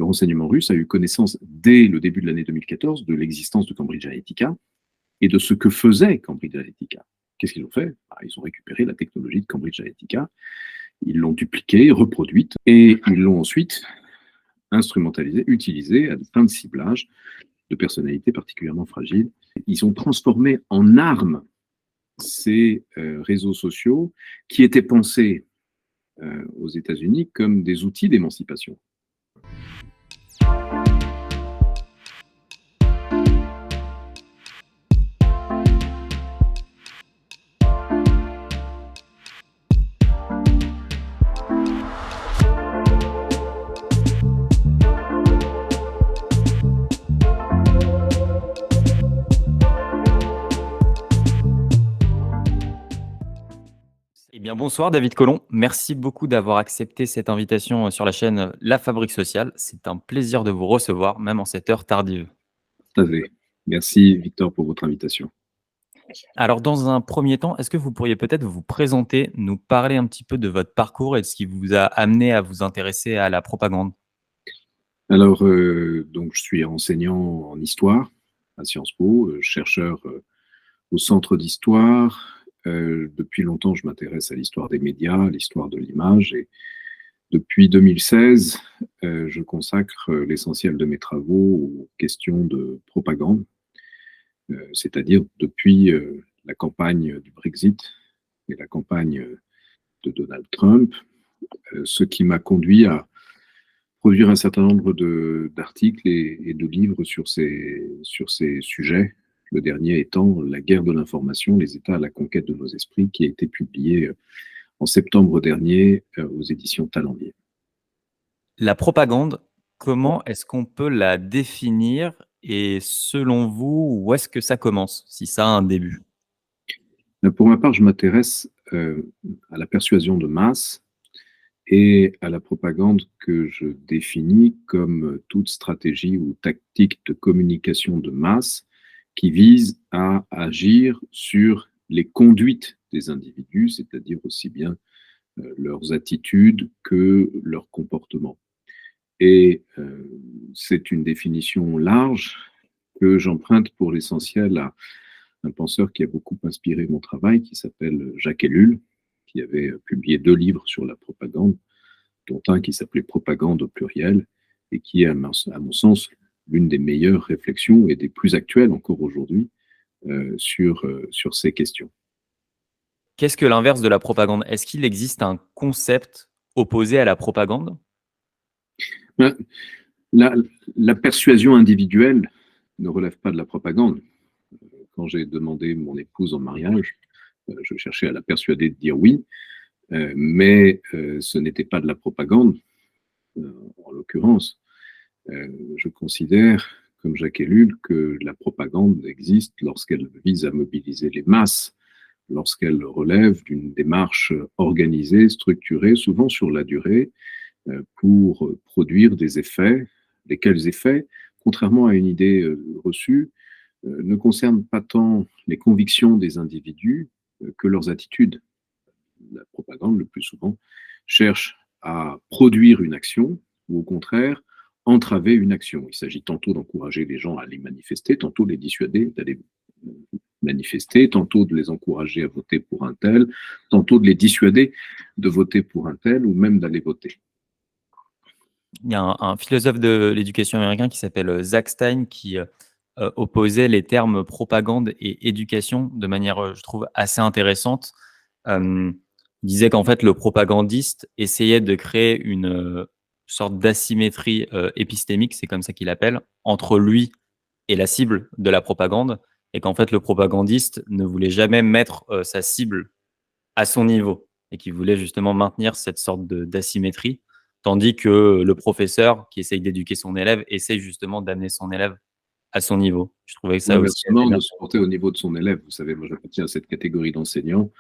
renseignement russe a eu connaissance dès le début de l'année 2014 de l'existence de Cambridge Analytica et de ce que faisait Cambridge Analytica. Qu'est-ce qu'ils ont fait? Ils ont récupéré la technologie de Cambridge Analytica, ils l'ont dupliquée, reproduite, et ils l'ont ensuite instrumentalisée, utilisée à des fins de ciblage de personnalités particulièrement fragiles. Ils ont transformé en armes ces réseaux sociaux qui étaient pensés aux États-Unis comme des outils d'émancipation. Eh bien, bonsoir David Colomb. Merci beaucoup d'avoir accepté cette invitation sur la chaîne La Fabrique Sociale. C'est un plaisir de vous recevoir, même en cette heure tardive. Tout à fait. Merci Victor pour votre invitation. Alors, dans un premier temps, est-ce que vous pourriez peut-être vous présenter, nous parler un petit peu de votre parcours et de ce qui vous a amené à vous intéresser à la propagande? Alors, donc, je suis enseignant en histoire à Sciences Po, chercheur au centre d'histoire. Depuis longtemps, je m'intéresse à l'histoire des médias, à l'histoire de l'image. Et depuis 2016, je consacre l'essentiel de mes travaux aux questions de propagande, c'est-à-dire depuis la campagne du Brexit et la campagne de Donald Trump, ce qui m'a conduit à produire un certain nombre d'articles et de livres sur ces sujets. Le dernier étant La guerre de l'information, les États à la conquête de nos esprits, qui a été publié en septembre dernier aux éditions Talendier. La propagande, comment est-ce qu'on peut la définir et selon vous, où est-ce que ça commence, si ça a un début? Pour ma part, je m'intéresse à la persuasion de masse et à la propagande que je définis comme toute stratégie ou tactique de communication de masse qui vise à agir sur les conduites des individus, c'est-à-dire aussi bien leurs attitudes que leurs comportements. Et c'est une définition large que j'emprunte pour l'essentiel à un penseur qui a beaucoup inspiré mon travail, qui s'appelle Jacques Ellul, qui avait publié 2 livres sur la propagande, dont un qui s'appelait Propagande au pluriel, et qui est, à mon sens, l'une des meilleures réflexions et des plus actuelles encore aujourd'hui sur ces questions. Qu'est-ce que l'inverse de la propagande? Est-ce qu'il existe un concept opposé à la propagande? La persuasion individuelle ne relève pas de la propagande. Quand j'ai demandé mon épouse en mariage, je cherchais à la persuader de dire oui, mais ce n'était pas de la propagande, en l'occurrence. Je considère, comme Jacques Ellul, que la propagande existe lorsqu'elle vise à mobiliser les masses, lorsqu'elle relève d'une démarche organisée, structurée, souvent sur la durée, pour produire des effets, lesquels effets, contrairement à une idée reçue, ne concernent pas tant les convictions des individus que leurs attitudes. La propagande, le plus souvent, cherche à produire une action ou au contraire entraver une action. Il s'agit tantôt d'encourager les gens à aller manifester, tantôt de les dissuader d'aller manifester, tantôt de les encourager à voter pour un tel, tantôt de les dissuader de voter pour un tel ou même d'aller voter. Il y a un philosophe de l'éducation américain qui s'appelle Zach Stein qui opposait les termes propagande et éducation de manière, je trouve, assez intéressante. Il disait qu'en fait, le propagandiste essayait de créer une sorte d'asymétrie épistémique, c'est comme ça qu'il appelle, entre lui et la cible de la propagande, et qu'en fait, le propagandiste ne voulait jamais mettre sa cible à son niveau, et qu'il voulait justement maintenir cette sorte d'asymétrie, tandis que le professeur qui essaye d'éduquer son élève essaye justement d'amener son élève à son niveau. Je trouvais que ça aussi inversement, de se porter au niveau de son élève. Vous savez, moi j'appartiens à cette catégorie d'enseignants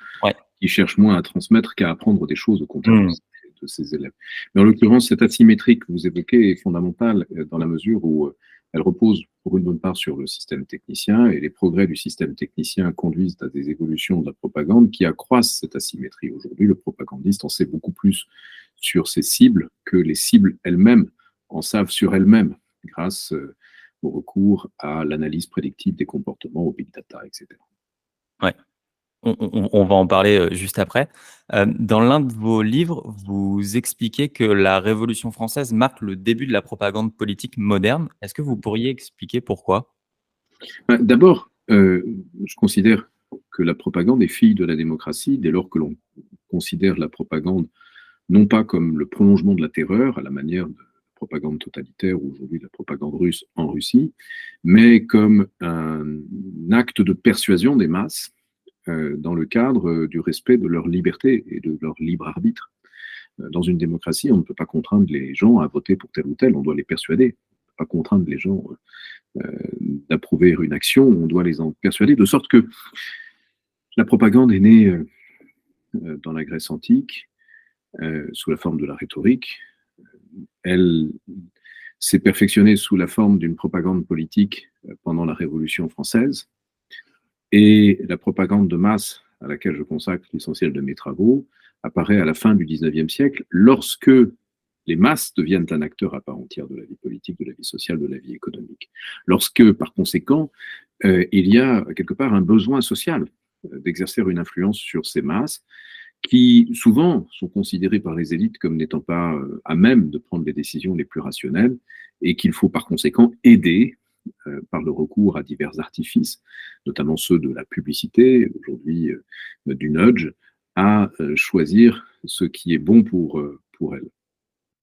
qui cherchent moins à transmettre qu'à apprendre des choses au contact de ses élèves. Mais en l'occurrence, cette asymétrie que vous évoquez est fondamentale dans la mesure où elle repose pour une bonne part sur le système technicien, et les progrès du système technicien conduisent à des évolutions de la propagande qui accroissent cette asymétrie. Aujourd'hui, le propagandiste en sait beaucoup plus sur ses cibles que les cibles elles-mêmes en savent sur elles-mêmes grâce au recours à l'analyse prédictive des comportements, au big data, etc. Ouais. On va en parler juste après. Dans l'un de vos livres, vous expliquez que la Révolution française marque le début de la propagande politique moderne. Est-ce que vous pourriez expliquer pourquoi? D'abord, je considère que la propagande est fille de la démocratie dès lors que l'on considère la propagande non pas comme le prolongement de la terreur, à la manière de la propagande totalitaire ou aujourd'hui de la propagande russe en Russie, mais comme un acte de persuasion des masses dans le cadre du respect de leur liberté et de leur libre arbitre. Dans une démocratie, on ne peut pas contraindre les gens à voter pour tel ou tel, on doit les persuader. On ne peut pas contraindre les gens d'approuver une action, on doit les en persuader, de sorte que la propagande est née dans la Grèce antique, sous la forme de la rhétorique. Elle s'est perfectionnée sous la forme d'une propagande politique pendant la Révolution française. Et la propagande de masse, à laquelle je consacre l'essentiel de mes travaux, apparaît à la fin du XIXe siècle, lorsque les masses deviennent un acteur à part entière de la vie politique, de la vie sociale, de la vie économique. Lorsque, par conséquent, il y a quelque part un besoin social d'exercer une influence sur ces masses, qui souvent sont considérées par les élites comme n'étant pas à même de prendre les décisions les plus rationnelles, et qu'il faut par conséquent aider par le recours à divers artifices, notamment ceux de la publicité, aujourd'hui du nudge, à choisir ce qui est bon pour elles.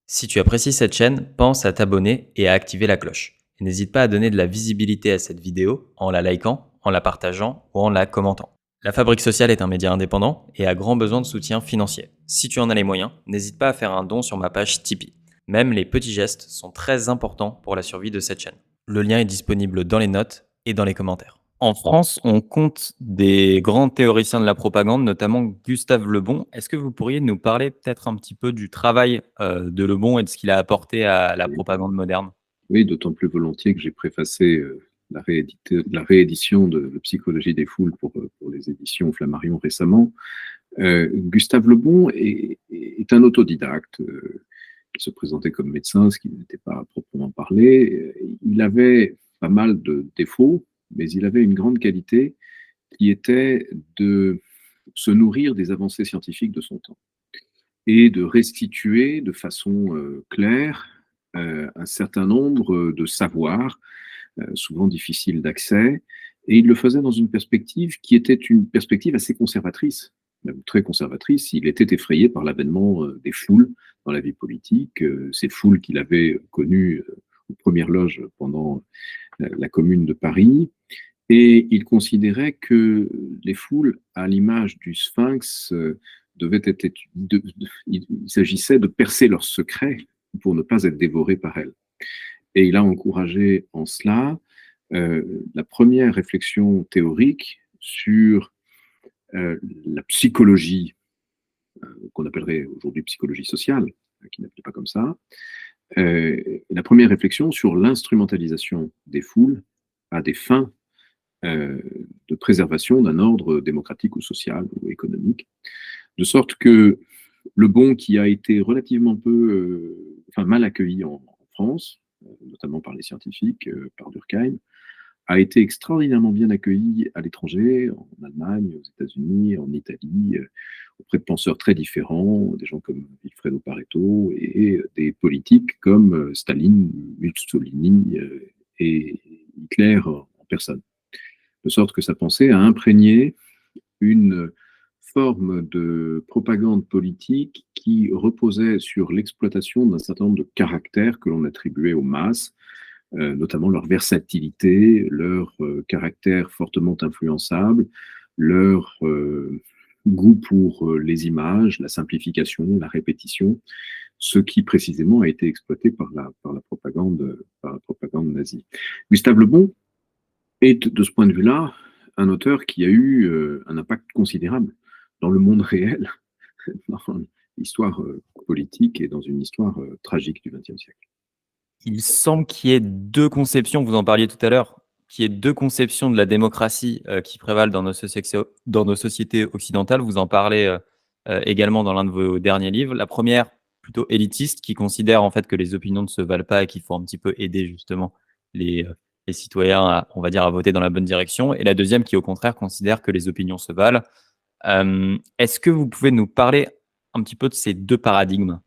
Si tu apprécies cette chaîne, pense à t'abonner et à activer la cloche. Et n'hésite pas à donner de la visibilité à cette vidéo en la likant, en la partageant ou en la commentant. La Fabrique sociale est un média indépendant et a grand besoin de soutien financier. Si tu en as les moyens, n'hésite pas à faire un don sur ma page Tipeee. Même les petits gestes sont très importants pour la survie de cette chaîne. Le lien est disponible dans les notes et dans les commentaires. En France, on compte des grands théoriciens de la propagande, notamment Gustave Le Bon. Est-ce que vous pourriez nous parler peut-être un petit peu du travail de Le Bon et de ce qu'il a apporté à la propagande moderne? Oui, d'autant plus volontiers que j'ai préfacé la réédition de Psychologie des foules pour les éditions Flammarion récemment. Gustave Le Bon est un autodidacte qui se présentait comme médecin, ce qui n'était pas à proprement parler. Il avait pas mal de défauts, mais il avait une grande qualité qui était de se nourrir des avancées scientifiques de son temps et de restituer de façon claire un certain nombre de savoirs, souvent difficiles d'accès, et il le faisait dans une perspective qui était une perspective assez conservatrice, même très conservatrice. Il était effrayé par l'avènement des foules dans la vie politique, ces foules qu'il avait connues aux premières loges pendant la Commune de Paris, et il considérait que les foules, à l'image du Sphinx, il s'agissait de percer leurs secrets pour ne pas être dévorés par elles. Et il a encouragé en cela la première réflexion théorique sur la psychologie, qu'on appellerait aujourd'hui psychologie sociale, qui n'appelait pas comme ça, la première réflexion sur l'instrumentalisation des foules à des fins de préservation d'un ordre démocratique ou social ou économique, de sorte que Le Bon, qui a été relativement mal accueilli en France, notamment par les scientifiques, par Durkheim, a été extraordinairement bien accueilli à l'étranger, en Allemagne, aux États-Unis, en Italie, auprès de penseurs très différents, des gens comme Vilfredo Pareto et des politiques comme Staline, Mussolini et Hitler en personne. De sorte que sa pensée a imprégné une forme de propagande politique qui reposait sur l'exploitation d'un certain nombre de caractères que l'on attribuait aux masses, notamment leur versatilité, leur caractère fortement influençable, leur goût pour les images, la simplification, la répétition, ce qui précisément a été exploité par la propagande nazie. Gustave Le Bon est, de ce point de vue-là, un auteur qui a eu un impact considérable dans le monde réel, dans l'histoire politique et dans une histoire tragique du XXe siècle. Il semble qu'il y ait deux conceptions, vous en parliez tout à l'heure, qu'il y ait deux conceptions de la démocratie qui prévalent dans nos sociétés occidentales. Vous en parlez également dans l'un de vos derniers livres. La première, plutôt élitiste qui considère en fait que les opinions ne se valent pas et qu'il faut un petit peu aider justement les citoyens, on va dire, à voter dans la bonne direction. Et la deuxième qui, au contraire, considère que les opinions se valent. Est-ce que vous pouvez nous parler un petit peu de ces deux paradigmes?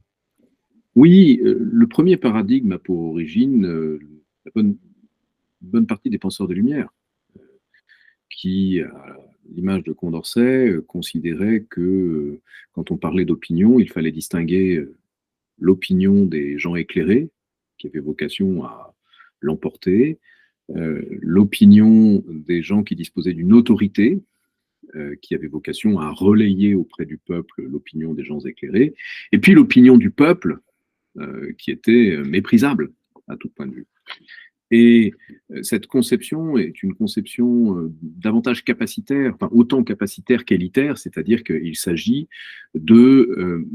Oui, le premier paradigme a pour origine la bonne partie des penseurs des Lumières, qui, à l'image de Condorcet, considéraient que quand on parlait d'opinion, il fallait distinguer l'opinion des gens éclairés, qui avaient vocation à l'emporter, l'opinion des gens qui disposaient d'une autorité, qui avait vocation à relayer auprès du peuple l'opinion des gens éclairés, et puis l'opinion du peuple, qui était méprisable à tout point de vue. Et cette conception est une conception davantage capacitaire, enfin autant capacitaire qu'élitaire, c'est-à-dire qu'il s'agit de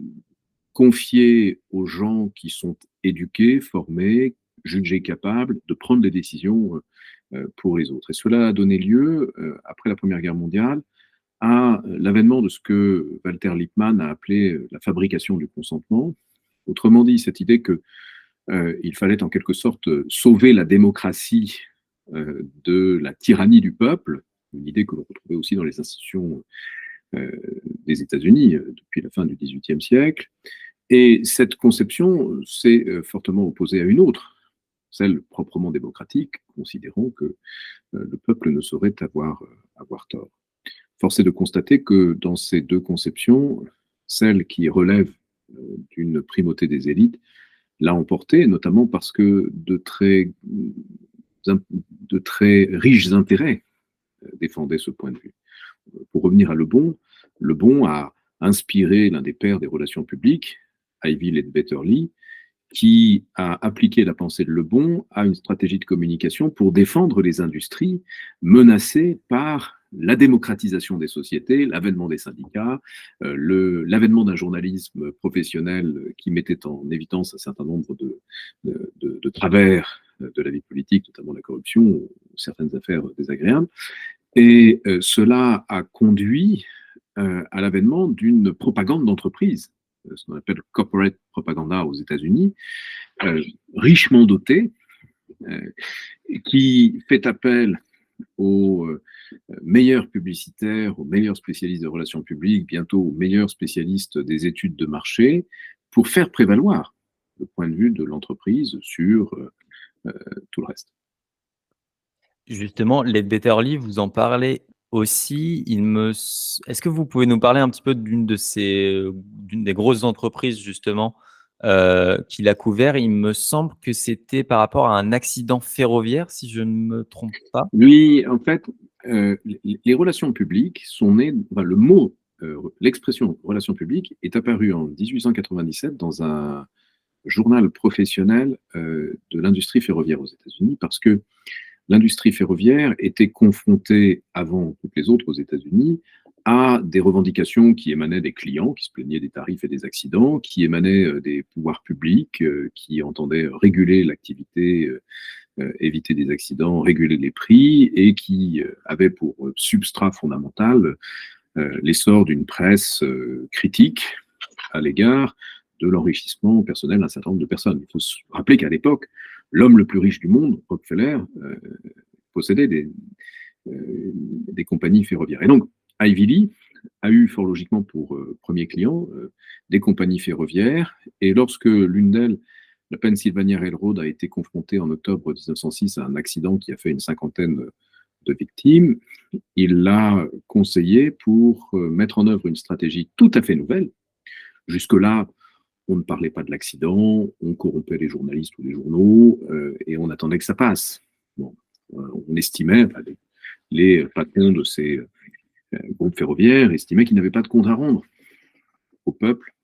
confier aux gens qui sont éduqués, formés, jugés capables de prendre des décisions pour les autres. Et cela a donné lieu, après la Première Guerre mondiale, à l'avènement de ce que Walter Lippmann a appelé la fabrication du consentement. Autrement dit, cette idée que il fallait en quelque sorte sauver la démocratie de la tyrannie du peuple, une idée que l'on retrouvait aussi dans les institutions des États-Unis depuis la fin du XVIIIe siècle. Et cette conception s'est fortement opposée à une autre, celle proprement démocratique, considérant que le peuple ne saurait avoir tort. Force est de constater que dans ces deux conceptions, celle qui relève d'une primauté des élites l'a emporté, notamment parce que de très riches intérêts défendaient ce point de vue. Pour revenir à Le Bon a inspiré l'un des pères des relations publiques, Ivy Ledbetter-Lee, qui a appliqué la pensée de Le Bon à une stratégie de communication pour défendre les industries menacées par la démocratisation des sociétés, l'avènement des syndicats, l'avènement d'un journalisme professionnel qui mettait en évidence un certain nombre de travers de la vie politique, notamment la corruption ou certaines affaires désagréables. Et cela a conduit à l'avènement d'une propagande d'entreprise, ce qu'on appelle corporate propaganda aux États-Unis, richement dotée, qui fait appel aux meilleurs publicitaires, aux meilleurs spécialistes de relations publiques, bientôt aux meilleurs spécialistes des études de marché, pour faire prévaloir le point de vue de l'entreprise sur tout le reste. Justement, Ledbetter-Lee, vous en parlez aussi. Est-ce que vous pouvez nous parler un petit peu d'une des grosses entreprises justement qu'il a couvert? Il me semble que c'était par rapport à un accident ferroviaire, si je ne me trompe pas. Oui, en fait, les relations publiques sont nées, enfin, l'expression relations publiques est apparue en 1897 dans un journal professionnel de l'industrie ferroviaire aux États-Unis, parce que l'industrie ferroviaire était confrontée, avant toutes les autres aux États-Unis, à des revendications qui émanaient des clients, qui se plaignaient des tarifs et des accidents, qui émanaient des pouvoirs publics, qui entendaient réguler l'activité, éviter des accidents, réguler les prix, et qui avaient pour substrat fondamental l'essor d'une presse critique à l'égard de l'enrichissement personnel d'un certain nombre de personnes. Il faut se rappeler qu'à l'époque, l'homme le plus riche du monde, Rockefeller, possédait des compagnies ferroviaires. Et donc, Ivy Lee a eu fort logiquement pour premier client des compagnies ferroviaires. Et lorsque l'une d'elles, la Pennsylvania Railroad, a été confrontée en octobre 1906 à un accident qui a fait une cinquantaine de victimes, il l'a conseillé pour mettre en œuvre une stratégie tout à fait nouvelle. Jusque-là, on ne parlait pas de l'accident, on corrompait les journalistes ou les journaux, et on attendait que ça passe. Bon, on estimait, les patrons de ces groupes ferroviaires estimaient qu'ils n'avaient pas de compte à rendre au peuple,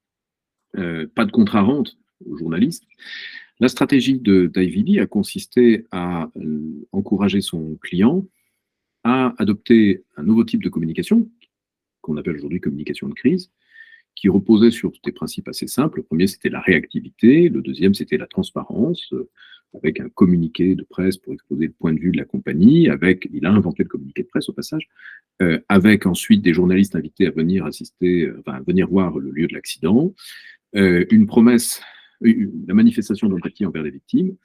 pas de compte à rendre aux journalistes. La stratégie d'Ivy Lee a consisté à encourager son client à adopter un nouveau type de communication, qu'on appelle aujourd'hui communication de crise, qui reposait sur des principes assez simples. Le premier, c'était la réactivité. Le deuxième, c'était la transparence, avec un communiqué de presse pour exposer le point de vue de la compagnie. Il a inventé le communiqué de presse au passage, avec ensuite des journalistes invités à venir assister, venir voir le lieu de l'accident, une promesse, la manifestation d'empathie envers les victimes,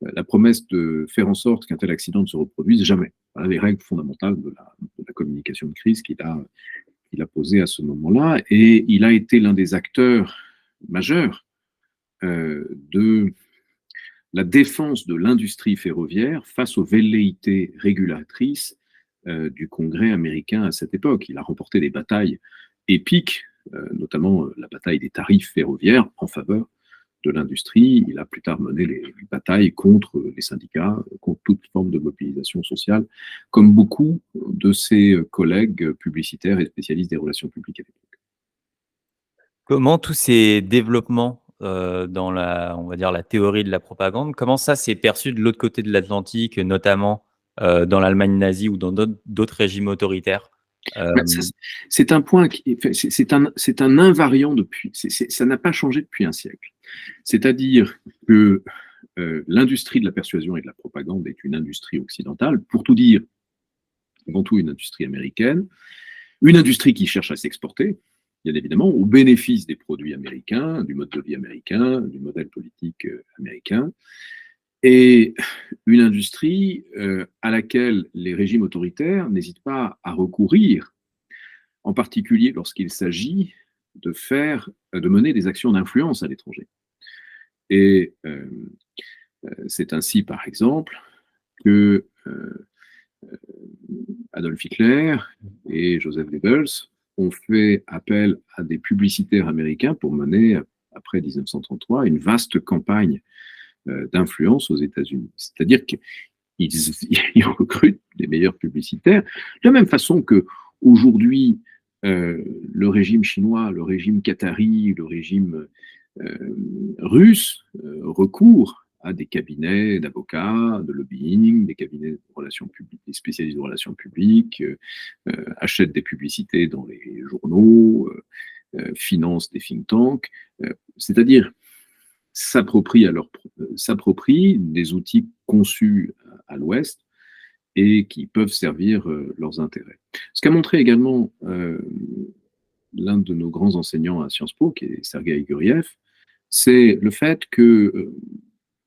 la promesse de faire en sorte qu'un tel accident ne se reproduise jamais. Voilà les règles fondamentales de la communication de crise qu'il a posées à ce moment-là. Et il a été l'un des acteurs majeurs de la défense de l'industrie ferroviaire face aux velléités régulatrices du Congrès américain à cette époque. Il a remporté des batailles épiques, notamment la bataille des tarifs ferroviaires en faveur de l'industrie. Il a plus tard mené les batailles contre les syndicats, contre toute forme de mobilisation sociale, comme beaucoup de ses collègues publicitaires et spécialistes des relations publiques à l'époque. Comment tous ces développements dans on va dire la théorie de la propagande, comment ça s'est perçu de l'autre côté de l'Atlantique, notamment dans l'Allemagne nazie ou dans d'autres régimes autoritaires? C'est un point, c'est un invariant depuis, ça n'a pas changé depuis un siècle. C'est-à-dire que l'industrie de la persuasion et de la propagande est une industrie occidentale, pour tout dire, avant tout une industrie américaine, une industrie qui cherche à s'exporter, bien évidemment, au bénéfice des produits américains, du mode de vie américain, du modèle politique américain, et une industrie à laquelle les régimes autoritaires n'hésitent pas à recourir, en particulier lorsqu'il s'agit de mener des actions d'influence à l'étranger. Et c'est ainsi, par exemple, que Adolf Hitler et Joseph Goebbels ont fait appel à des publicitaires américains pour mener, après 1933, une vaste campagne d'influence aux États-Unis. C'est-à-dire qu'ils recrutent les meilleurs publicitaires, de la même façon qu'aujourd'hui, le régime chinois, le régime qatari, le régime russe recourent à des cabinets d'avocats, de lobbying, des cabinets de relations publiques, des spécialistes de relations publiques, achètent des publicités dans les journaux, financent des think tanks, c'est-à-dire s'approprient des outils conçus à l'Ouest et qui peuvent servir leurs intérêts. Ce qu'a montré également l'un de nos grands enseignants à Sciences Po, qui est Sergueï Guriev, c'est le fait que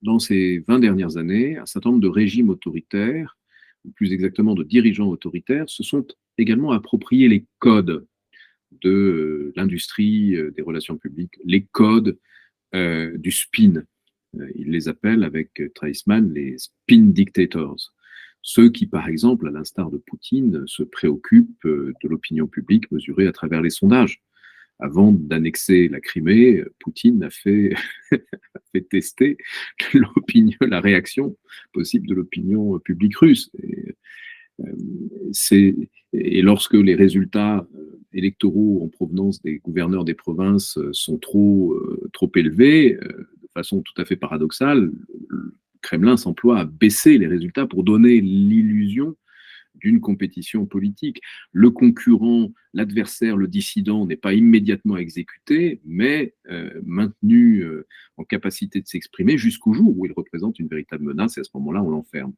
dans ces 20 dernières années, un certain nombre de régimes autoritaires, ou plus exactement de dirigeants autoritaires, se sont également appropriés les codes de l'industrie des relations publiques, les codes du spin. Ils les appellent avec Treisman les spin dictators. Ceux qui, par exemple, à l'instar de Poutine, se préoccupent de l'opinion publique mesurée à travers les sondages. Avant d'annexer la Crimée, Poutine a fait tester la réaction possible de l'opinion publique russe. Et lorsque les résultats électoraux en provenance des gouverneurs des provinces sont trop élevés, de façon tout à fait paradoxale, le Kremlin s'emploie à baisser les résultats pour donner l'illusion d'une compétition politique. Le concurrent, l'adversaire, le dissident n'est pas immédiatement exécuté, mais maintenu en capacité de s'exprimer jusqu'au jour où il représente une véritable menace, et à ce moment-là, on l'enferme.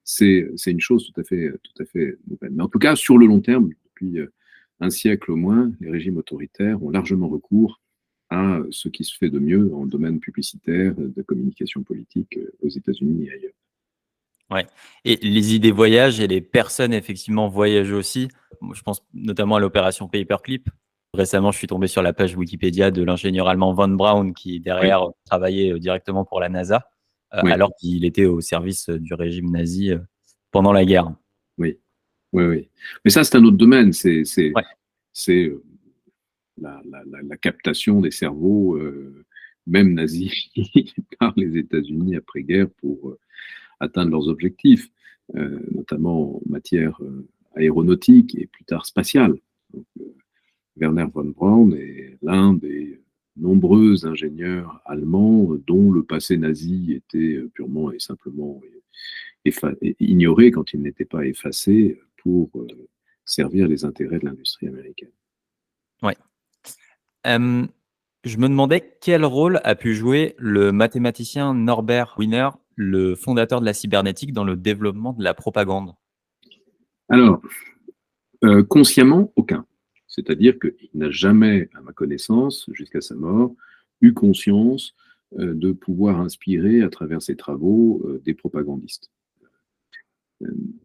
C'est une chose tout à fait nouvelle. Mais en tout cas, sur le long terme, depuis un siècle au moins, les régimes autoritaires ont largement recours à ce qui se fait de mieux en domaine publicitaire, de communication politique aux États-Unis et ailleurs. Ouais. Et les idées voyagent et les personnes effectivement voyagent aussi. Je pense notamment à l'opération Paperclip. Récemment, je suis tombé sur la page Wikipédia de l'ingénieur allemand Von Braun qui derrière travaillait directement pour la NASA, alors qu'il était au service du régime nazi pendant la guerre. Oui. Mais ça, c'est un autre domaine. C'est la captation des cerveaux, même nazis, par les États-Unis après-guerre pour atteindre leurs objectifs, notamment en matière aéronautique et plus tard spatiale. Donc, Werner von Braun est l'un des nombreux ingénieurs allemands dont le passé nazi était purement et simplement ignoré quand il n'était pas effacé pour servir les intérêts de l'industrie américaine. Ouais. Je me demandais quel rôle a pu jouer le mathématicien Norbert Wiener, le fondateur de la cybernétique, dans le développement de la propagande. Alors, consciemment, aucun. C'est-à-dire qu'il n'a jamais, à ma connaissance, jusqu'à sa mort, eu conscience de pouvoir inspirer à travers ses travaux des propagandistes.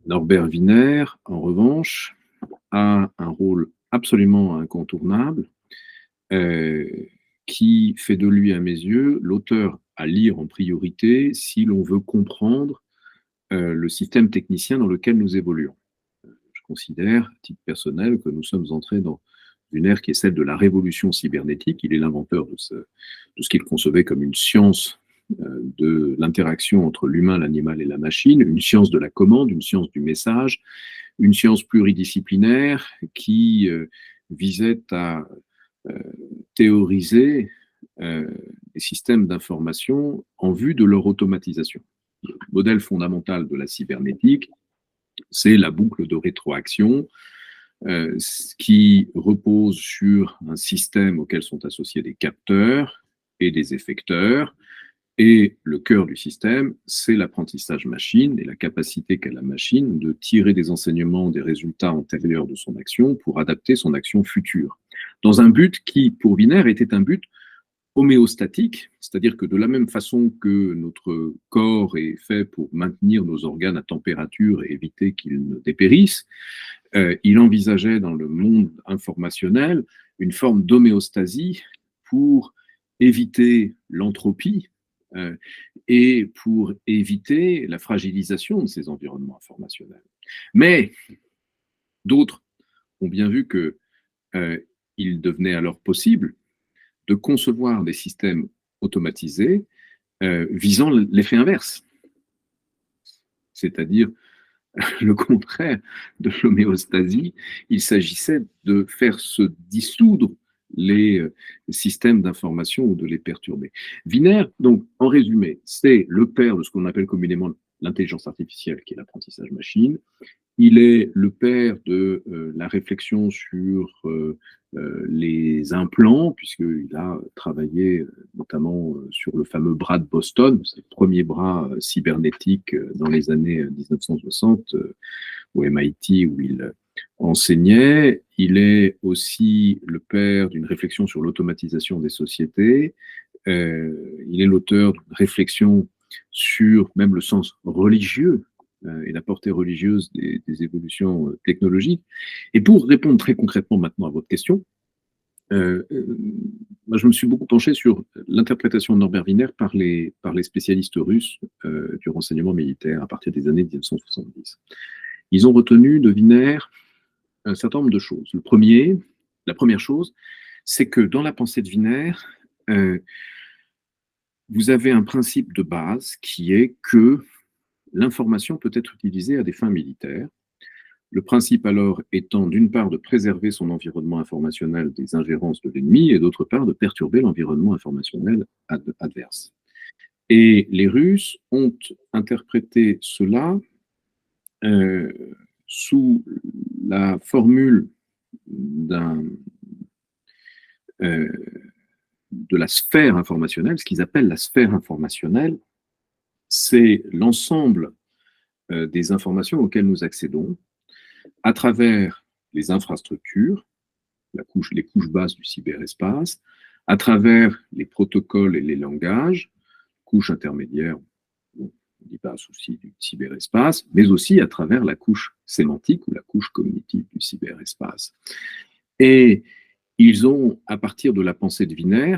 Norbert Wiener, en revanche, a un rôle absolument incontournable qui fait de lui, à mes yeux, l'auteur à lire en priorité si l'on veut comprendre le système technicien dans lequel nous évoluons. Je considère, à titre personnel, que nous sommes entrés dans une ère qui est celle de la révolution cybernétique. Il est l'inventeur de ce qu'il concevait comme une science de l'interaction entre l'humain, l'animal et la machine, une science de la commande, une science du message, une science pluridisciplinaire qui visait à théoriser les systèmes d'information en vue de leur automatisation. Le modèle fondamental de la cybernétique, c'est la boucle de rétroaction qui repose sur un système auquel sont associés des capteurs et des effecteurs. Et le cœur du système, c'est l'apprentissage machine et la capacité qu'a la machine de tirer des enseignements des résultats antérieurs de son action pour adapter son action future. Dans un but qui, pour Wiener, était un but homéostatique, c'est-à-dire que de la même façon que notre corps est fait pour maintenir nos organes à température et éviter qu'ils ne dépérissent, il envisageait dans le monde informationnel une forme d'homéostasie pour éviter l'entropie et pour éviter la fragilisation de ces environnements informationnels. Mais d'autres ont bien vu qu'il devenait alors possible de concevoir des systèmes automatisés visant l'effet inverse, c'est-à-dire le contraire de l'homéostasie. Il s'agissait de faire se dissoudre les systèmes d'information ou de les perturber. Wiener, donc, en résumé, c'est le père de ce qu'on appelle communément l'intelligence artificielle, qui est l'apprentissage machine. Il est le père de la réflexion sur les implants, puisqu'il a travaillé notamment sur le fameux bras de Boston, c'est le premier bras cybernétique dans les années 1960 au MIT où il enseignait. Il est aussi le père d'une réflexion sur l'automatisation des sociétés. Il est l'auteur d'une réflexion sur même le sens religieux et la portée religieuse des évolutions technologiques. Et pour répondre très concrètement maintenant à votre question, moi je me suis beaucoup penché sur l'interprétation de Norbert Wiener par les spécialistes russes du renseignement militaire à partir des années 1970. Ils ont retenu de Wiener un certain nombre de choses. La première chose, c'est que dans la pensée de Wiener, vous avez un principe de base qui est que l'information peut être utilisée à des fins militaires. Le principe alors étant d'une part de préserver son environnement informationnel des ingérences de l'ennemi et d'autre part de perturber l'environnement informationnel adverse. Et les Russes ont interprété cela sous la formule de la sphère informationnelle. Ce qu'ils appellent la sphère informationnelle, c'est l'ensemble des informations auxquelles nous accédons à travers les infrastructures, les couches basses du cyberespace, à travers les protocoles et les langages, couches intermédiaires, dit basse aussi du cyberespace, mais aussi à travers la couche sémantique ou la couche cognitive du cyberespace. Et ils ont, à partir de la pensée de Wiener,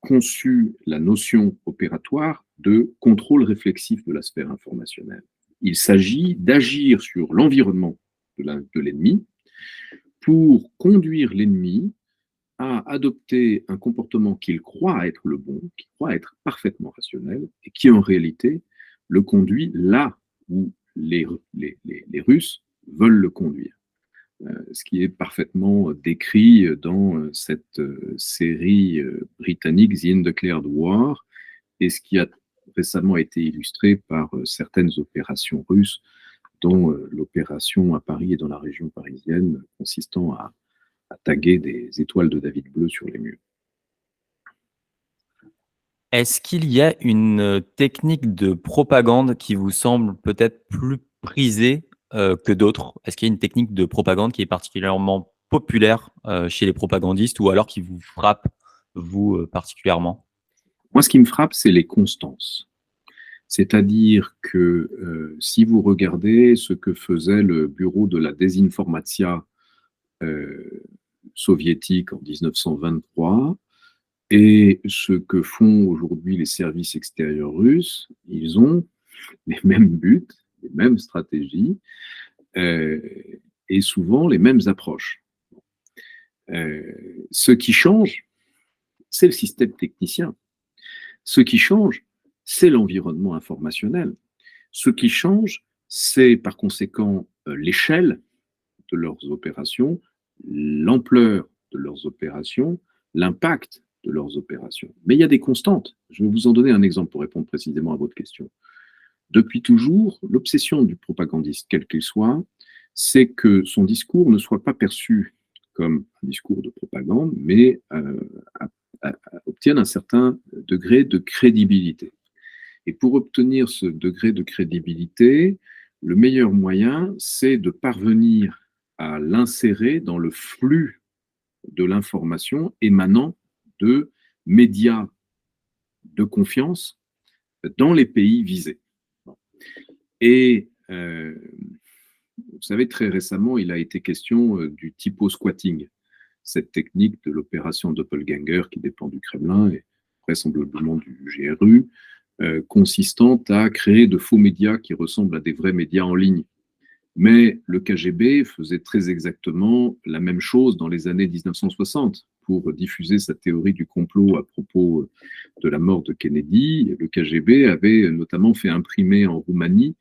conçu la notion opératoire de contrôle réflexif de la sphère informationnelle. Il s'agit d'agir sur l'environnement de l'ennemi pour conduire l'ennemi à adopter un comportement qu'il croit être le bon, qu'il croit être parfaitement rationnel, et qui en réalité le conduit là où les Russes veulent le conduire. Ce qui est parfaitement décrit dans cette série britannique The Undeclared War, et ce qui a récemment été illustré par certaines opérations russes, dont l'opération à Paris et dans la région parisienne, consistant à taguer des étoiles de David bleues sur les murs. Est-ce qu'il y a une technique de propagande qui vous semble peut-être plus prisée que d'autres? Est-ce qu'il y a une technique de propagande qui est particulièrement populaire chez les propagandistes ou alors qui vous frappe, vous, particulièrement? Moi, ce qui me frappe, c'est les constances. C'est-à-dire que si vous regardez ce que faisait le bureau de la désinformatia soviétique en 1923 et ce que font aujourd'hui les services extérieurs russes, ils ont les mêmes buts, les mêmes stratégies euh, et souvent les mêmes approches. Ce qui change, c'est le système technicien. Ce qui change, c'est l'environnement informationnel. Ce qui change, c'est par conséquent l'échelle de leurs opérations, l'ampleur de leurs opérations, l'impact de leurs opérations. Mais il y a des constantes. Je vais vous en donner un exemple pour répondre précisément à votre question. Depuis toujours, l'obsession du propagandiste, quel qu'il soit, c'est que son discours ne soit pas perçu comme un discours de propagande, mais obtienne un certain degré de crédibilité. Et pour obtenir ce degré de crédibilité, le meilleur moyen, c'est de parvenir à l'insérer dans le flux de l'information émanant de médias de confiance dans les pays visés. Et vous savez, très récemment, il a été question du typo-squatting, cette technique de l'opération Doppelganger qui dépend du Kremlin et vraisemblablement du GRU, consistant à créer de faux médias qui ressemblent à des vrais médias en ligne. Mais le KGB faisait très exactement la même chose dans les années 1960 pour diffuser sa théorie du complot à propos de la mort de Kennedy. Le KGB avait notamment fait imprimer en Roumanie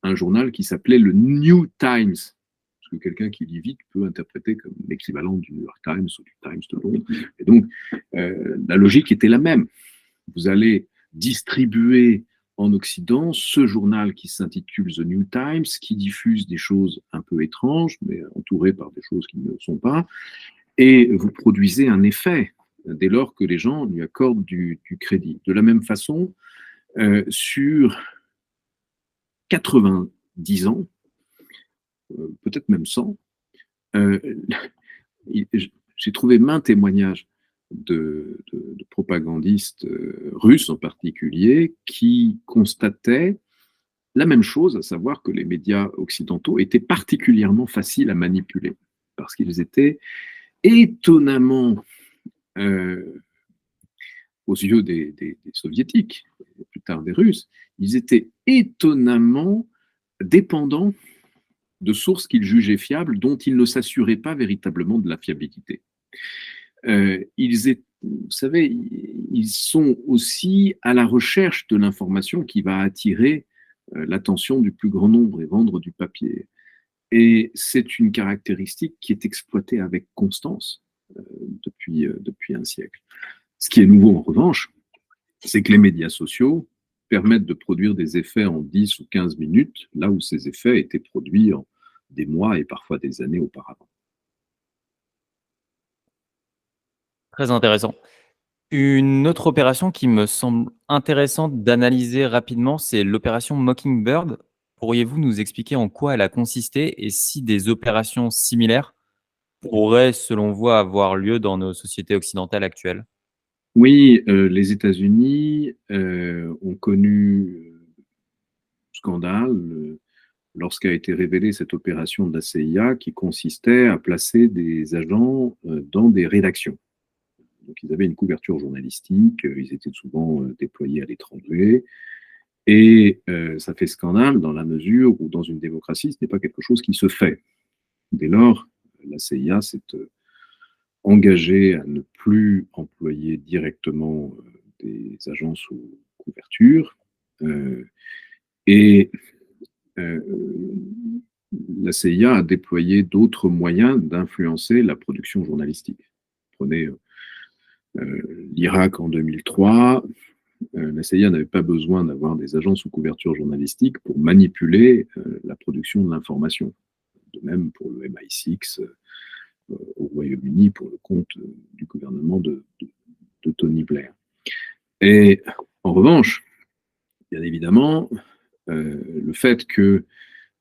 un journal qui s'appelait le New Times, parce que quelqu'un qui lit vite peut interpréter comme l'équivalent du New York Times ou du Times de Londres. Et donc, la logique était la même. Vous allez distribuer en Occident ce journal qui s'intitule The New Times, qui diffuse des choses un peu étranges, mais entourées par des choses qui ne le sont pas, et vous produisez un effet dès lors que les gens lui accordent du crédit. De la même façon, sur 90 ans, peut-être même 100, j'ai trouvé maints témoignages de propagandistes russes en particulier qui constataient la même chose, à savoir que les médias occidentaux étaient particulièrement faciles à manipuler parce qu'ils étaient étonnamment, aux yeux des soviétiques, et plus tard des Russes, ils étaient étonnamment dépendants de sources qu'ils jugeaient fiables, dont ils ne s'assuraient pas véritablement de la fiabilité. Vous savez, ils sont aussi à la recherche de l'information qui va attirer l'attention du plus grand nombre et vendre du papier. Et c'est une caractéristique qui est exploitée avec constance depuis un siècle. Ce qui est nouveau en revanche, c'est que les médias sociaux permettent de produire des effets en 10 ou 15 minutes, là où ces effets étaient produits en des mois et parfois des années auparavant. Très intéressant. Une autre opération qui me semble intéressante d'analyser rapidement, c'est l'opération Mockingbird. Pourriez-vous nous expliquer en quoi elle a consisté et si des opérations similaires pourraient, selon vous, avoir lieu dans nos sociétés occidentales actuelles? Oui, les États-Unis ont connu scandale lorsqu'a été révélée cette opération de la CIA qui consistait à placer des agents dans des rédactions. Donc, ils avaient une couverture journalistique, ils étaient souvent déployés à l'étranger, et ça fait scandale dans la mesure où, dans une démocratie, ce n'est pas quelque chose qui se fait. Dès lors, la CIA s'est engagée à ne plus employer directement des agents sous couverture, et la CIA a déployé d'autres moyens d'influencer la production journalistique. Prenez l'Irak en 2003, la CIA n'avait pas besoin d'avoir des agents sous couverture journalistique pour manipuler la production de l'information. De même pour le MI6 au Royaume-Uni pour le compte du gouvernement de Tony Blair. Et en revanche, bien évidemment, le fait que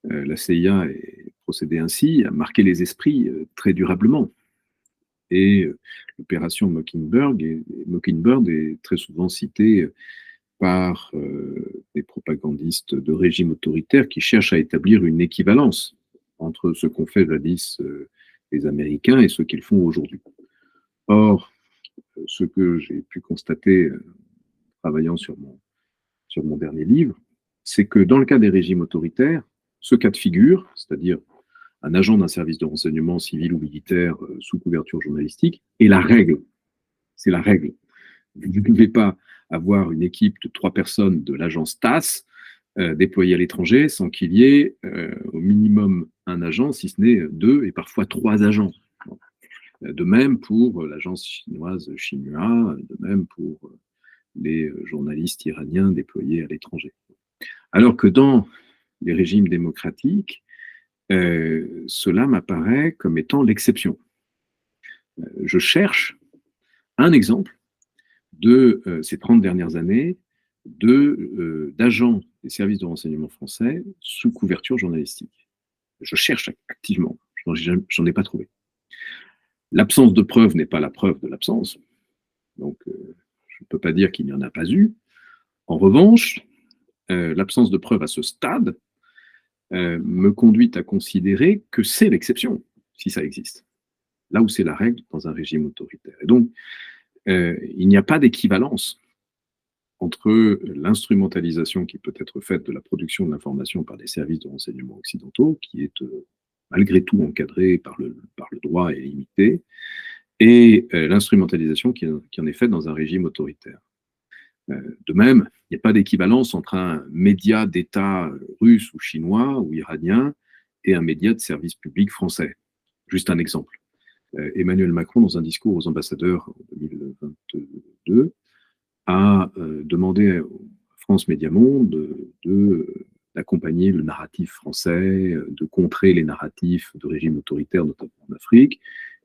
la CIA ait procédé ainsi a marqué les esprits très durablement. Et l'opération Mockingbird est très souvent citée par des propagandistes de régimes autoritaires qui cherchent à établir une équivalence entre ce qu'ont fait jadis les Américains et ce qu'ils font aujourd'hui. Or, ce que j'ai pu constater travaillant sur mon dernier livre, c'est que dans le cas des régimes autoritaires, ce cas de figure, c'est-à-dire un agent d'un service de renseignement civil ou militaire sous couverture journalistique, est la règle. C'est la règle. Vous ne pouvez pas avoir une équipe de 3 personnes de l'agence TASS déployée à l'étranger sans qu'il y ait au minimum un agent, si ce n'est 2 et parfois 3 agents. De même pour l'agence chinoise Xinhua, de même pour les journalistes iraniens déployés à l'étranger. Alors que dans les régimes démocratiques, cela m'apparaît comme étant l'exception. Je cherche un exemple de ces 30 dernières années d'agents des services de renseignement français sous couverture journalistique. Je cherche activement, j'en ai pas trouvé. L'absence de preuve n'est pas la preuve de l'absence, donc je ne peux pas dire qu'il n'y en a pas eu. En revanche, l'absence de preuve à ce stade me conduit à considérer que c'est l'exception, si ça existe. Là où c'est la règle dans un régime autoritaire. Et donc, il n'y a pas d'équivalence entre l'instrumentalisation qui peut être faite de la production de l'information par des services de renseignement occidentaux, qui est malgré tout encadrée par le droit et limitée, et l'instrumentalisation qui en est faite dans un régime autoritaire. De même, il n'y a pas d'équivalence entre un média d'État russe ou chinois ou iranien et un média de service public français. Juste un exemple. Emmanuel Macron, dans un discours aux ambassadeurs en 2022, a demandé à France Média Monde d'accompagner le narratif français, de contrer les narratifs de régimes autoritaires, notamment en Afrique.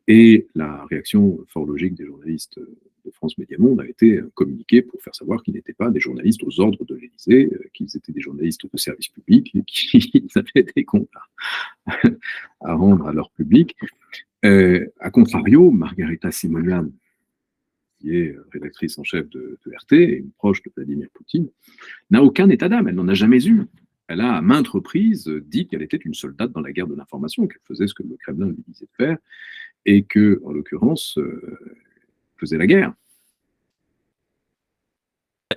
Et la réaction fort logique des journalistes de France Média Monde a été communiquée pour faire savoir qu'ils n'étaient pas des journalistes aux ordres de l'Élysée, qu'ils étaient des journalistes de service public et qu'ils avaient des comptes à rendre à leur public. A contrario, Margarita Simonian, qui est rédactrice en chef de RT et une proche de Vladimir Poutine, n'a aucun état d'âme, elle n'en a jamais eu. Elle a à maintes reprises dit qu'elle était une soldate dans la guerre de l'information, qu'elle faisait ce que le Kremlin lui disait de faire, et que, en l'occurrence, faisait la guerre.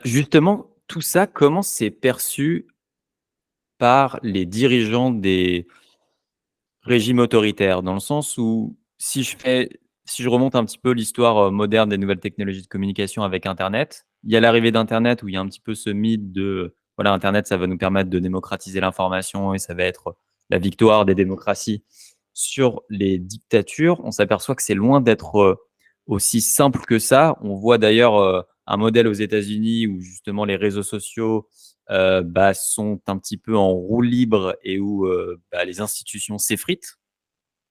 Justement, tout ça, comment c'est perçu par les dirigeants des régimes autoritaires? Dans le sens où, si je remonte un petit peu l'histoire moderne des nouvelles technologies de communication avec Internet, il y a l'arrivée d'Internet où il y a un petit peu ce mythe de voilà, Internet, ça va nous permettre de démocratiser l'information et ça va être la victoire des démocraties sur les dictatures. On s'aperçoit que c'est loin d'être aussi simple que ça. On voit d'ailleurs un modèle aux États-Unis où justement les réseaux sociaux sont un petit peu en roue libre et où les institutions s'effritent.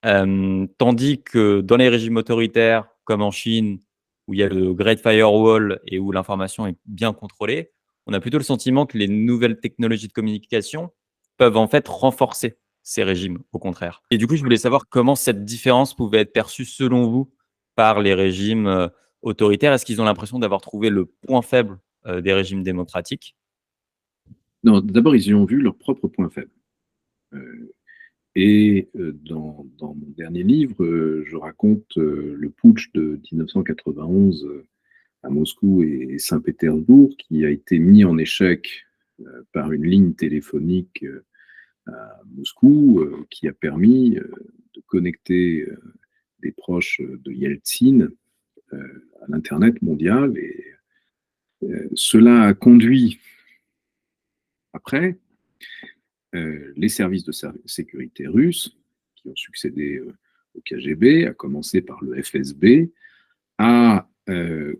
Tandis que dans les régimes autoritaires, comme en Chine, où il y a le Great Firewall et où l'information est bien contrôlée, on a plutôt le sentiment que les nouvelles technologies de communication peuvent en fait renforcer ces régimes, au contraire. Et du coup, je voulais savoir comment cette différence pouvait être perçue selon vous par les régimes autoritaires. Est-ce qu'ils ont l'impression d'avoir trouvé le point faible des régimes démocratiques? Non, d'abord, ils y ont vu leur propre point faible. Dans mon dernier livre, je raconte le putsch de 1991 à Moscou et Saint-Pétersbourg, qui a été mis en échec par une ligne téléphonique à Moscou, qui a permis de connecter des proches de Yeltsin à l'Internet mondial. Et cela a conduit après les services de sécurité russes, qui ont succédé au KGB, à commencer par le FSB, à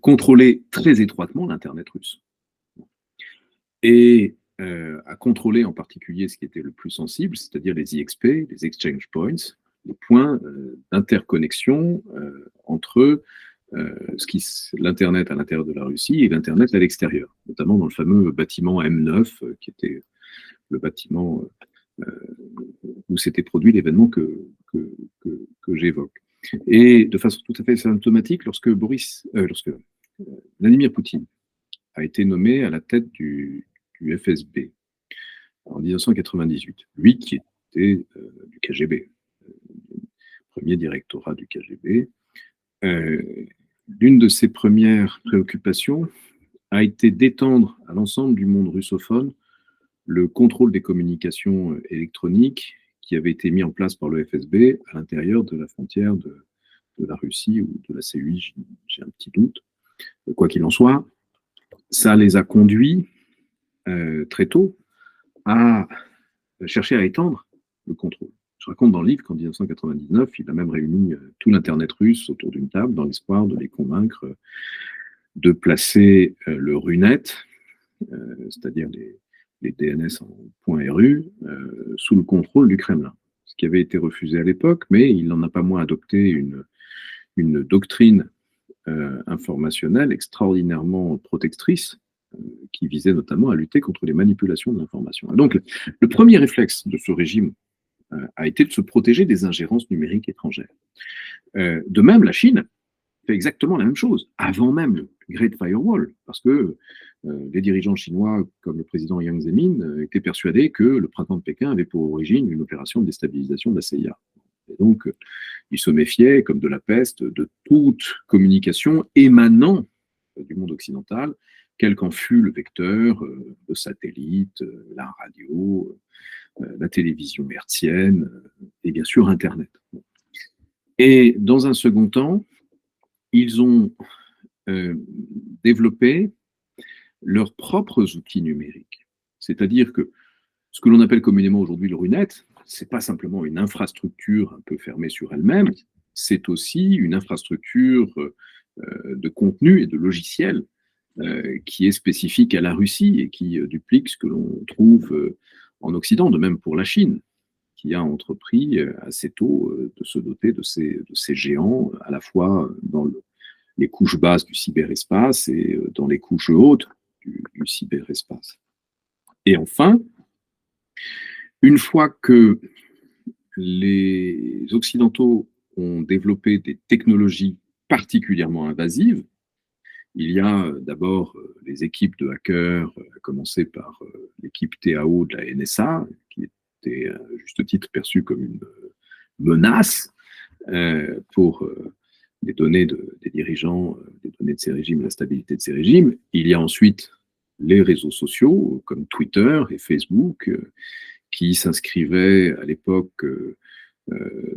contrôler très étroitement l'Internet russe. Et à contrôler en particulier ce qui était le plus sensible, c'est-à-dire les IXP, les Exchange Points, les points d'interconnexion entre l'Internet à l'intérieur de la Russie et l'Internet à l'extérieur, notamment dans le fameux bâtiment M9, qui était le bâtiment où s'était produit l'événement que j'évoque. Et de façon tout à fait symptomatique, lorsque Vladimir Poutine a été nommé à la tête du FSB en 1998, lui qui était du KGB, premier directorat du KGB, l'une de ses premières préoccupations a été d'étendre à l'ensemble du monde russophone le contrôle des communications électroniques qui avait été mis en place par le FSB à l'intérieur de la frontière de la Russie ou de la CUI, j'ai un petit doute. Quoi qu'il en soit, ça les a conduits très tôt à chercher à étendre le contrôle. Je raconte dans le livre qu'en 1999, il a même réuni tout l'Internet russe autour d'une table dans l'espoir de les convaincre de placer le RUNET, c'est-à-dire les DNS en .ru, sous le contrôle du Kremlin. Ce qui avait été refusé à l'époque, mais il n'en a pas moins adopté une doctrine informationnelle extraordinairement protectrice, qui visait notamment à lutter contre les manipulations de l'information. Donc, le premier réflexe de ce régime a été de se protéger des ingérences numériques étrangères. De même, la Chine fait exactement la même chose, avant même le Great Firewall, parce que les dirigeants chinois, comme le président Jiang Zemin, étaient persuadés que le printemps de Pékin avait pour origine une opération de déstabilisation de la CIA. Et donc, ils se méfiaient, comme de la peste, de toute communication émanant du monde occidental, quel qu'en fût le vecteur, le satellite, la radio, la télévision hertzienne, et bien sûr Internet. Et dans un second temps, ils ont développé leurs propres outils numériques. C'est-à-dire que ce que l'on appelle communément aujourd'hui le RUNET, ce n'est pas simplement une infrastructure un peu fermée sur elle-même, c'est aussi une infrastructure de contenu et de logiciels qui est spécifique à la Russie et qui duplique ce que l'on trouve en Occident, de même pour la Chine, qui a entrepris assez tôt de se doter de ces géants, à la fois dans les couches basses du cyberespace et dans les couches hautes du cyberespace. Et enfin, une fois que les Occidentaux ont développé des technologies particulièrement invasives, il y a d'abord les équipes de hackers, à commencer par l'équipe TAO de la NSA, qui était à juste titre perçue comme une menace pour les données des dirigeants, les données de ces régimes, la stabilité de ces régimes. Il y a ensuite les réseaux sociaux comme Twitter et Facebook, qui s'inscrivaient à l'époque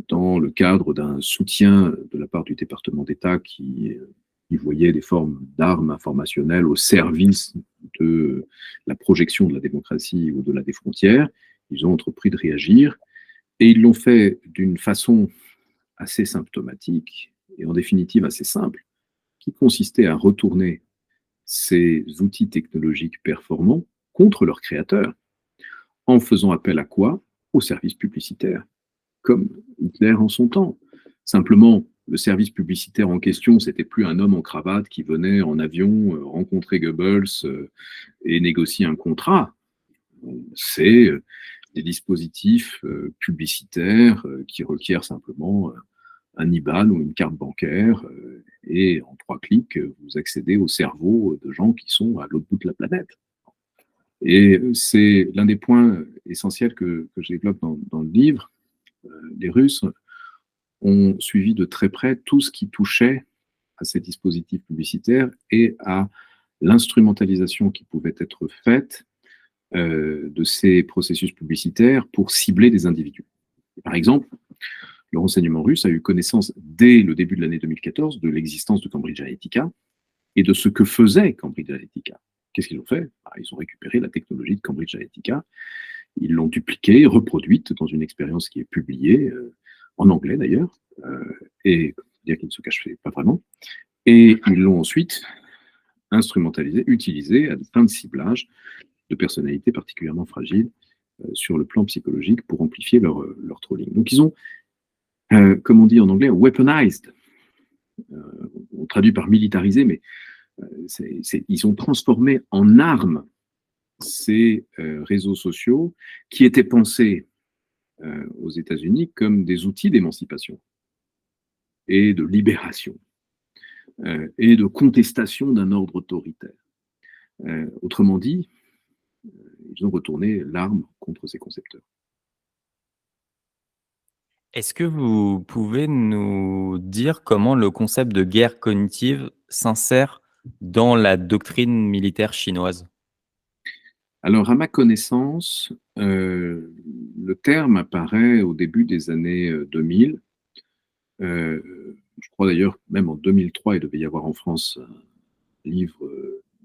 dans le cadre d'un soutien de la part du département d'État qui voyait des formes d'armes informationnelles au service de la projection de la démocratie au-delà des frontières. Ils ont entrepris de réagir et ils l'ont fait d'une façon assez symptomatique et en définitive assez simple, qui consistait à retourner ces outils technologiques performants contre leurs créateurs, en faisant appel à quoi? Aux services publicitaires, comme Hitler en son temps. Simplement, le service publicitaire en question, c'était plus un homme en cravate qui venait en avion rencontrer Goebbels et négocier un contrat. C'est des dispositifs publicitaires qui requièrent simplement un IBAN ou une carte bancaire, et en 3 clics, vous accédez au cerveau de gens qui sont à l'autre bout de la planète. Et c'est l'un des points essentiels que je développe dans le livre. Les Russes ont suivi de très près tout ce qui touchait à ces dispositifs publicitaires et à l'instrumentalisation qui pouvait être faite de ces processus publicitaires pour cibler des individus. Par exemple, le renseignement russe a eu connaissance dès le début de l'année 2014 de l'existence de Cambridge Analytica et de ce que faisait Cambridge Analytica. Qu'est-ce qu'ils ont fait? Ils ont récupéré la technologie de Cambridge Analytica, ils l'ont dupliquée, reproduite dans une expérience qui est publiée, en anglais d'ailleurs, et dire qu'ils ne se cachent pas vraiment, et ils l'ont ensuite instrumentalisée, utilisée à des fins de ciblage de personnalités particulièrement fragiles sur le plan psychologique pour amplifier leur trolling. Donc ils ont, comme on dit en anglais, weaponized, on traduit par militarisé, mais ils ont transformé en armes ces réseaux sociaux qui étaient pensés aux États-Unis comme des outils d'émancipation. et de libération et de contestation d'un ordre autoritaire. Autrement dit, ils ont retourné l'arme contre ces concepteurs. Est-ce que vous pouvez nous dire comment le concept de guerre cognitive s'insère dans la doctrine militaire chinoise? Alors, à ma connaissance, le terme apparaît au début des années 2000. Je crois d'ailleurs, même en 2003, il devait y avoir en France un livre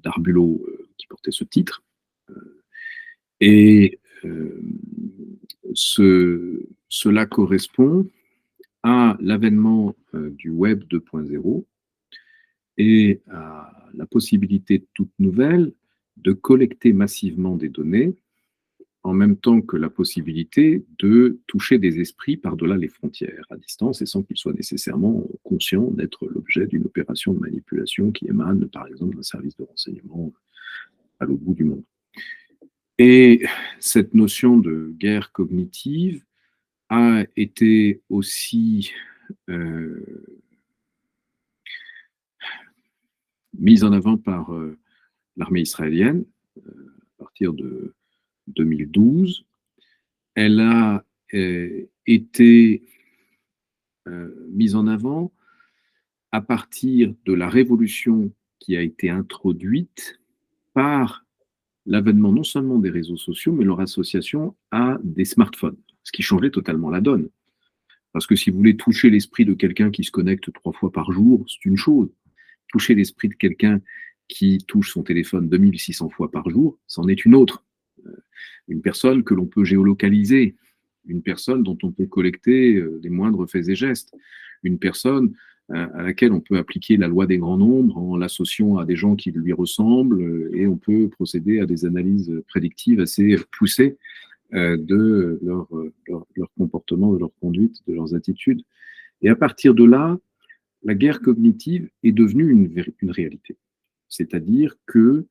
d'Arbulot qui portait ce titre. Et cela correspond à l'avènement du Web 2.0 et à la possibilité toute nouvelle de collecter massivement des données en même temps que la possibilité de toucher des esprits par-delà les frontières, à distance, et sans qu'ils soient nécessairement conscients d'être l'objet d'une opération de manipulation qui émane, par exemple, d'un service de renseignement à l'autre bout du monde. Et cette notion de guerre cognitive a été aussi mise en avant par l'armée israélienne à partir de 2012. Elle a été mise en avant à partir de la révolution qui a été introduite par l'avènement non seulement des réseaux sociaux, mais leur association à des smartphones, ce qui changeait totalement la donne. Parce que si vous voulez toucher l'esprit de quelqu'un qui se connecte 3 fois par jour, c'est une chose. Toucher l'esprit de quelqu'un qui touche son téléphone 2600 fois par jour, c'en est une autre. Une personne que l'on peut géolocaliser, une personne dont on peut collecter les moindres faits et gestes, une personne à laquelle on peut appliquer la loi des grands nombres en l'associant à des gens qui lui ressemblent et on peut procéder à des analyses prédictives assez poussées de leur comportement, de leur conduite, de leurs attitudes. Et à partir de là, la guerre cognitive est devenue une réalité. C'est-à-dire que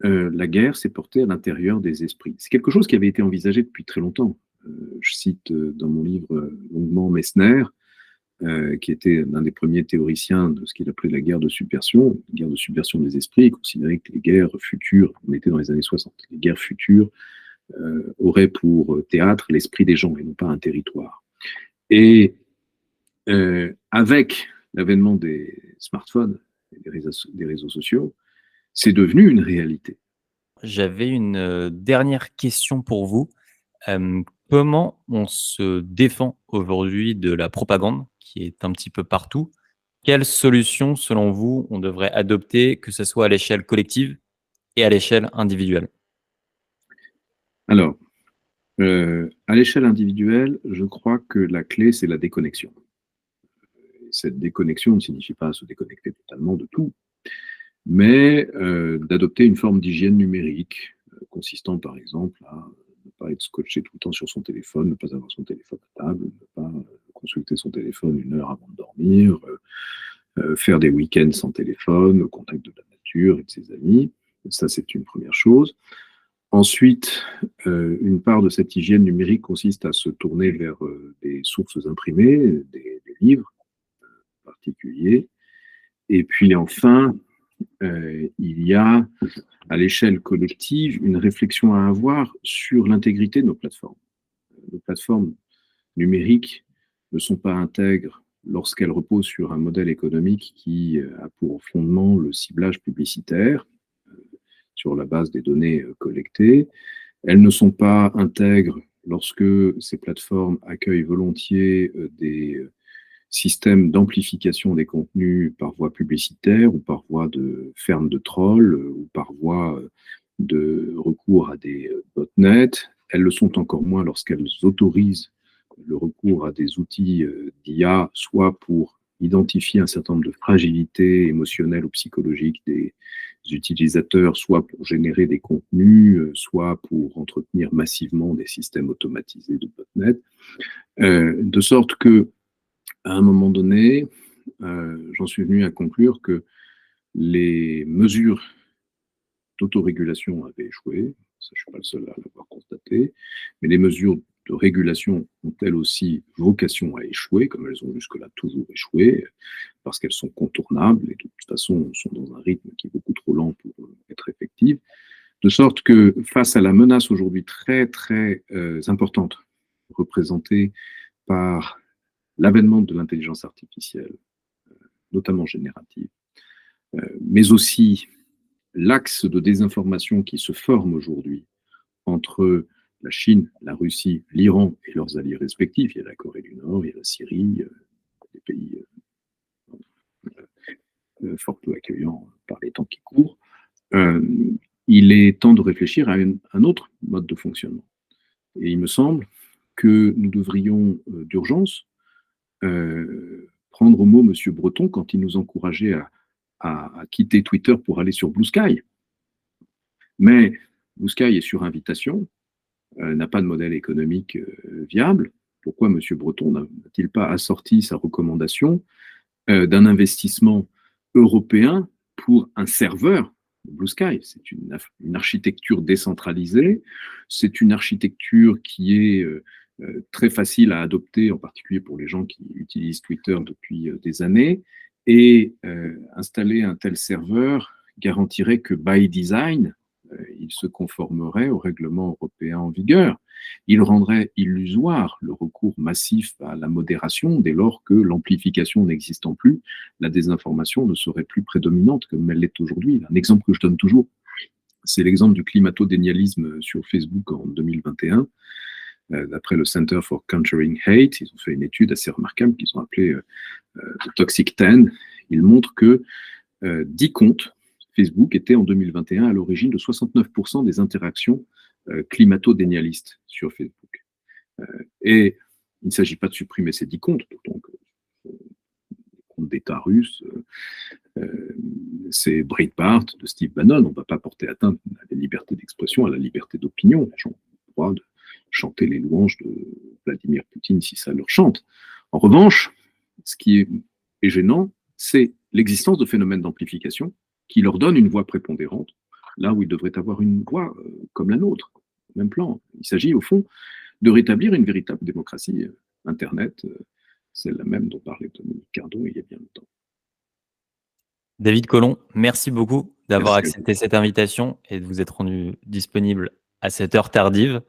la guerre s'est portée à l'intérieur des esprits. C'est quelque chose qui avait été envisagé depuis très longtemps. Je cite dans mon livre longuement Messner, qui était l'un des premiers théoriciens de ce qu'il appelait la guerre de subversion des esprits. Il considérait que les guerres futures, on était dans les années 60, les guerres futures auraient pour théâtre l'esprit des gens et non pas un territoire. Et avec l'avènement des smartphones et des réseaux sociaux, c'est devenu une réalité. J'avais une dernière question pour vous. Comment on se défend aujourd'hui de la propagande qui est un petit peu partout? Quelles solutions, selon vous, on devrait adopter, que ce soit à l'échelle collective et à l'échelle individuelle? Alors, à l'échelle individuelle, je crois que la clé, c'est la déconnexion. Cette déconnexion ne signifie pas se déconnecter totalement de tout, mais d'adopter une forme d'hygiène numérique, consistant par exemple à ne pas être scotché tout le temps sur son téléphone, ne pas avoir son téléphone à table, ne pas consulter son téléphone 1 heure avant de dormir, faire des week-ends sans téléphone, au contact de la nature et de ses amis. Ça, c'est une première chose. Ensuite, une part de cette hygiène numérique consiste à se tourner vers des sources imprimées, des livres particuliers. Et puis enfin, il y a à l'échelle collective une réflexion à avoir sur l'intégrité de nos plateformes. Nos plateformes numériques ne sont pas intègres lorsqu'elles reposent sur un modèle économique qui a pour fondement le ciblage publicitaire sur la base des données collectées. Elles ne sont pas intègres lorsque ces plateformes accueillent volontiers des systèmes d'amplification des contenus par voie publicitaire ou par voie de ferme de trolls ou par voie de recours à des botnets. Elles le sont encore moins lorsqu'elles autorisent le recours à des outils d'IA, soit pour identifier un certain nombre de fragilités émotionnelles ou psychologiques des utilisateurs, soit pour générer des contenus, soit pour entretenir massivement des systèmes automatisés de botnets, de sorte que à un moment donné, j'en suis venu à conclure que les mesures d'autorégulation avaient échoué. Ça, je ne suis pas le seul à l'avoir constaté. Mais les mesures de régulation ont-elles aussi vocation à échouer, comme elles ont jusque-là toujours échoué, parce qu'elles sont contournables et de toute façon sont dans un rythme qui est beaucoup trop lent pour être effectives. De sorte que face à la menace aujourd'hui très très importante représentée par l'avènement de l'intelligence artificielle, notamment générative, mais aussi l'axe de désinformation qui se forme aujourd'hui entre la Chine, la Russie, l'Iran et leurs alliés respectifs. Il y a la Corée du Nord, il y a la Syrie, des pays fort peu accueillants par les temps qui courent. Il est temps de réfléchir à un autre mode de fonctionnement. Et il me semble que nous devrions d'urgence prendre au mot M. Breton quand il nous encourageait à quitter Twitter pour aller sur Blue Sky. Mais Blue Sky est sur invitation, n'a pas de modèle économique viable. Pourquoi M. Breton n'a-t-il pas assorti sa recommandation d'un investissement européen pour un serveur Blue Sky? C'est une architecture décentralisée, c'est une architecture qui est très facile à adopter, en particulier pour les gens qui utilisent Twitter depuis des années, et installer un tel serveur garantirait que by design, il se conformerait au règlement européen en vigueur. Il rendrait illusoire le recours massif à la modération dès lors que l'amplification n'existant plus, la désinformation ne serait plus prédominante comme elle l'est aujourd'hui. Un exemple que je donne toujours, c'est l'exemple du climato-dénialisme sur Facebook en 2021. D'après le Center for Countering Hate, ils ont fait une étude assez remarquable qu'ils ont appelée The Toxic 10. Ils montrent que 10 comptes Facebook était en 2021 à l'origine de 69% des interactions climato-dénialistes sur Facebook. Et il ne s'agit pas de supprimer ces 10 comptes, d'autant que les comptes d'État russes, c'est Breitbart de Steve Bannon, on ne va pas porter atteinte à la liberté d'expression, à la liberté d'opinion. Les gens ont le droit de chanter les louanges de Vladimir Poutine si ça leur chante. En revanche, ce qui est gênant, c'est l'existence de phénomènes d'amplification qui leur donnent une voix prépondérante, là où ils devraient avoir une voix comme la nôtre, au même plan. Il s'agit au fond de rétablir une véritable démocratie Internet, celle-là même dont parlait Dominique Cardon il y a bien longtemps. David Colomb, merci beaucoup d'avoir accepté cette invitation et de vous être rendu disponible à cette heure tardive.